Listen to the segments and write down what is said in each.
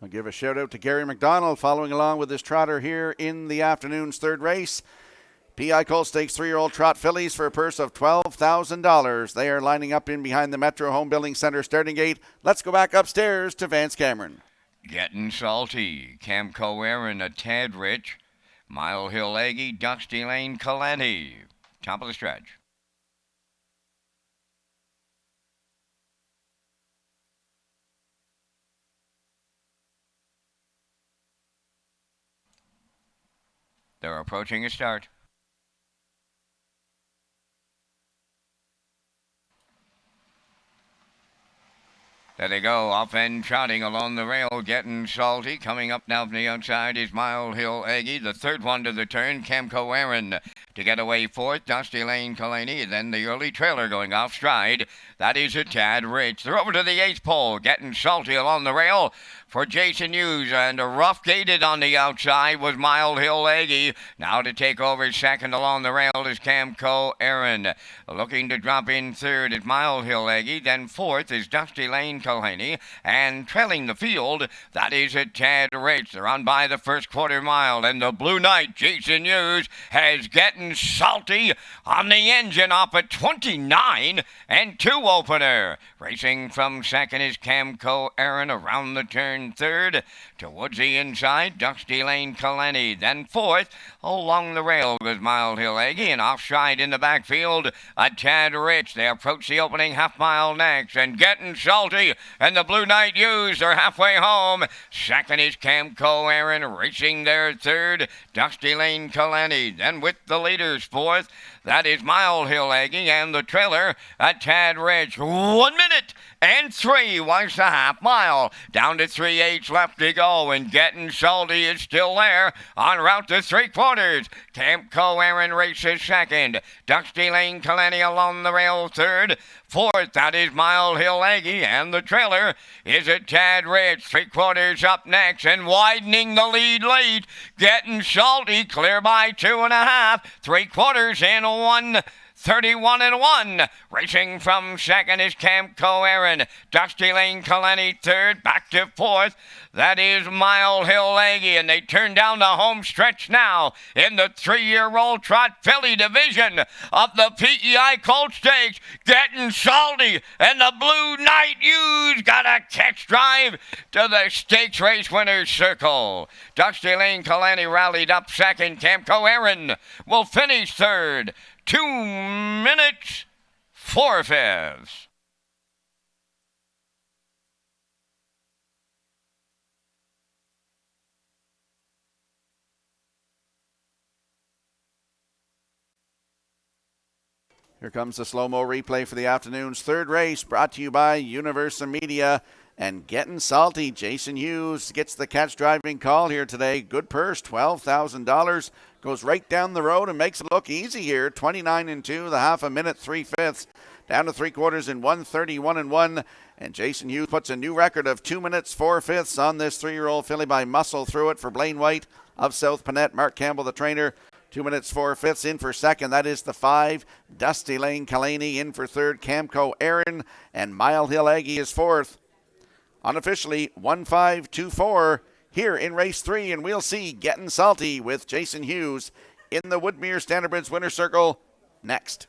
I'll give a shout out to Gary McDonald following along with his trotter here in the afternoon's third race. PI Colt Stakes 3-year-old trot fillies for a purse of $12,000. They are lining up in behind the Metro Home Building Center starting gate. Let's go back upstairs to Vance Cameron. Getting Salty, Camco Aaron, a Tad Rich, Mile Hill Aggie, Dusty Lane Calenti. Top of the stretch. They're approaching a start. There they go, off and trotting along the rail, Getting Salty. Coming up now from the outside is Mile Hill Aggie. The third one to the turn, Camco Aaron. To get away fourth, Dusty Lane Caleni. Then the early trailer going off stride. That is a Tad Rich. They're over to the eighth pole, Getting Salty along the rail for Jason Hughes. And rough gated on the outside was Mile Hill Aggie. Now to take over second along the rail is Camco Aaron. Looking to drop in third is Mile Hill Aggie. Then fourth is Dusty Lane Caleni. And trailing the field, that is a Tad Rich. They're on by the first quarter mile. And the Blue Knight, Jason Hughes, has Getting Salty on the engine off at 29 and 2 opener. Racing from second is Camco Aaron around the turn third. Towards the inside, Dusty Lane Caleni. Then fourth, along the rail goes Mile Hill Aggie, and offside in the backfield, a Tad Rich. They approach the opening half mile next, and Getting Salty and the Blue Knight Hughes are halfway home. Second is Camco Aaron, racing their third, Dusty Lane Caleni. Then with the leaders fourth, that is Mile Hill Aggie, and the trailer, a Tad Rich. 1 minute and 3 was the half mile. Down to 3/8 left to go, and Getting Salty is still there en route to 3/4. Camco Aaron races second. Dusty Lane Caleni along the rail third. Fourth, that is Mile Hill Aggie, and the trailer is a Tad Rich. 3/4 up next, and widening the lead late. Getting Salty clear by 2.5. 3/4 in 1:31 and 1. Racing from second is Camco Aaron. Dusty Lane Caleni third. Back to fourth. That is Mile Hill Aggie, and they turn down the home stretch now in the 3-year-old trot filly division of the PEI Colt Stakes. Getting Salty and the Blue Knight Hughes got a catch drive to the stakes race winner's circle. Dusty Lane Caleni rallied up second. Camco Aaron will finish third. 2 minutes, 4/5. Here comes the slow-mo replay for the afternoon's third race, brought to you by Universal Media. And Getting Salty, Jason Hughes gets the catch driving call here today. Good purse, $12,000. Goes right down the road and makes it look easy here. 29 and 2, the half a minute, 3/5. Down to 3/4 in 1:31 and 1. And Jason Hughes puts a new record of 2 minutes, 4/5 on this 3-year-old filly by Muscle Through It for Blaine White of South Panett. Mark Campbell, the trainer. 2 minutes, 4/5 in for second. That is the 5. Dusty Lane Caleni in for third. Camco Aaron and Mile Hill Aggie is fourth. Unofficially, 1-5-2-4 here in race 3. And we'll see Getting Salty with Jason Hughes in the Woodmere Standardbridge winner circle next.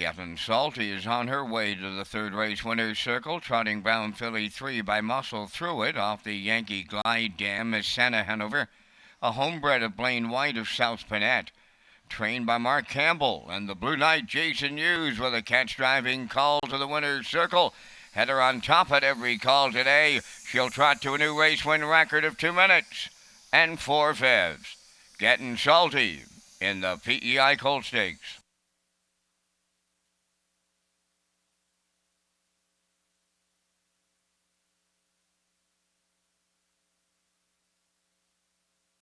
Getting Salty is on her way to the third race winner's circle, trotting Brown Filly 3 by Muscle Through It off the Yankee Glide Dam is Santa Hanover, a homebred of Blaine White of South Pinette, trained by Mark Campbell, and the Blue Knight Jason Hughes with a catch-driving call to the winner's circle. Had her on top at every call today. She'll trot to a new race win record of 2 minutes and 4/5. Getting Salty in the PEI Colt Stakes.